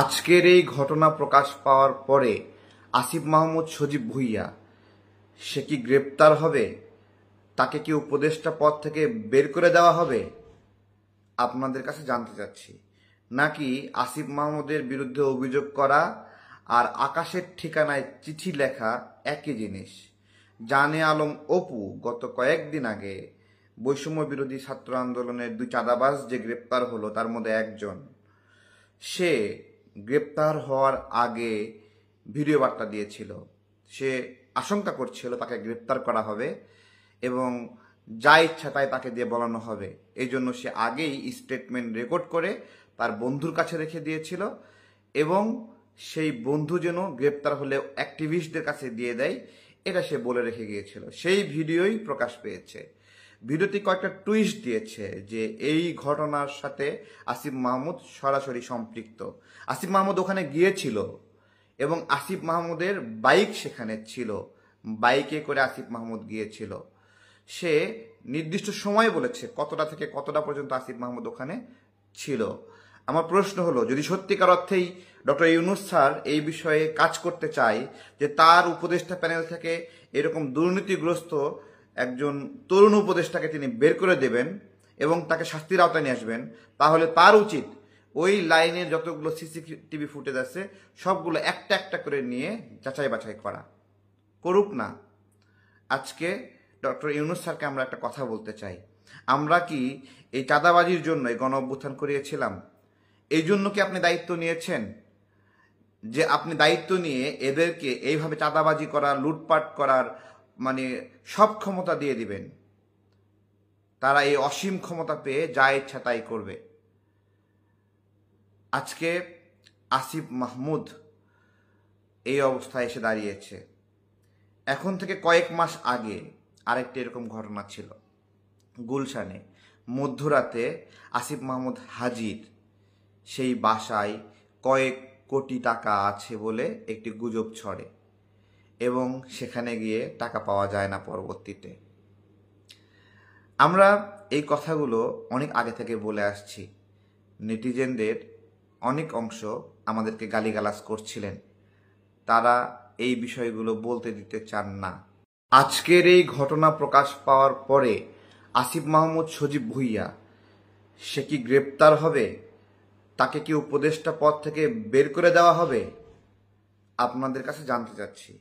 আজকের এই ঘটনা প্রকাশ পাওয়ার পরে আসিফ মাহমুদ সজীব ভুঁইয়া সে কি গ্রেপ্তার হবে? তাকে কি উপদেষ্টা পদ থেকে বের করে দেওয়া হবে? আপনাদের কাছে জানতে চাচ্ছি। নাকি আসিফ মাহমুদের বিরুদ্ধে অভিযোগ করা আর আকাশের ঠিকানায় চিঠি লেখা একই জিনিস? জানে আলম অপু গত কয়েকদিন আগে বৈষম্য বিরোধী ছাত্র আন্দোলনের দুই চাঁদাবাজ যে গ্রেপ্তার হলো তার মধ্যে একজন, সে গ্রেপ্তার হওয়ার আগে ভিডিও বার্তা দিয়েছিল। সে আশঙ্কা করছিল তাকে গ্রেপ্তার করা হবে এবং যা ইচ্ছা তাই তাকে দিয়ে বলানো হবে। এই জন্য সে আগেই স্টেটমেন্ট রেকর্ড করে তার বন্ধুর কাছে রেখে দিয়েছিল এবং সেই বন্ধু যেন গ্রেপ্তার হলে অ্যাক্টিভিস্টদের কাছে দিয়ে দেয় এটা সে বলে রেখে গিয়েছিল। সেই ভিডিওই প্রকাশ পেয়েছে। ভিডিওটি কয়েকটা টুইস্ট দিয়েছে যে এই ঘটনার সাথে আসিফ মাহমুদ সরাসরি সম্পৃক্ত। আসিফ মাহমুদ ওখানে গিয়েছিল এবং আসিফ মাহমুদের বাইক সেখানে ছিল, বাইকে করে আসিফ মাহমুদ গিয়েছিল। সে নির্দিষ্ট সময় বলেছে কতটা থেকে কতটা পর্যন্ত আসিফ মাহমুদ ওখানে ছিল। আমার প্রশ্ন হলো, যদি সত্যিকার অর্থেই ডক্টর ইউনূস স্যার এই বিষয়ে কাজ করতে চায় যে তার উপদেষ্টা প্যানেল থেকে এরকম দুর্নীতিগ্রস্ত একজন তরুণ উপদেষ্টাকে তিনি বের করে দেবেন এবং তাকে শাস্তির আওতায় নিয়ে আসবেন, তাহলে তার উচিত ওই লাইনের যতগুলো সিসিটিভি ফুটেজ আছে সবগুলো একটা একটা করে নিয়ে যাচাই বাছাই করা। করুক না। আজকে ডক্টর ইউনূস স্যারকে আমরা একটা কথা বলতে চাই। আমরা কি এই চাঁদাবাজির জন্য এই গণ অভ্যুত্থান করিয়েছিলাম? এই জন্য কি আপনি দায়িত্ব নিয়েছেন যে আপনি দায়িত্ব নিয়ে এদেরকে এইভাবে চাঁদাবাজি করার, লুটপাট করার সব ক্ষমতা দিয়ে দিবেন? তারা এই অসীম ক্ষমতা পেয়ে যা ইচ্ছা তাই করবে। আজকে আসিফ মাহমুদ এই অবস্থায় এসে দাঁড়িয়েছে। এখন থেকে কয়েক মাস আগে আরেকটি এরকম ঘটনা ছিল। গুলশানে মধ্যরাতে আসিফ মাহমুদ হাজির, সেই বাসায় কয়েক কোটি টাকা আছে বলে একটি গুজব ছড়ে এবং সেখানে গিয়ে টাকা পাওয়া যায় না পরবর্তীতে। আমরা এই কথাগুলো অনেক আগে থেকে বলে আসছি। নেটিজেনদের অনেক অংশ আমাদেরকে গালিগালাজ করছিলেন, তারা এই বিষয়গুলো বলতে দিতে চান না। আজকের এই ঘটনা প্রকাশ পাওয়ার পরে আসিফ মাহমুদ সজীব ভুঁইয়া সে কি গ্রেপ্তার হবে? তাকে কি উপদেষ্টা পদ থেকে বের করে দেওয়া হবে? আপনাদের কাছে জানতে চাচ্ছি।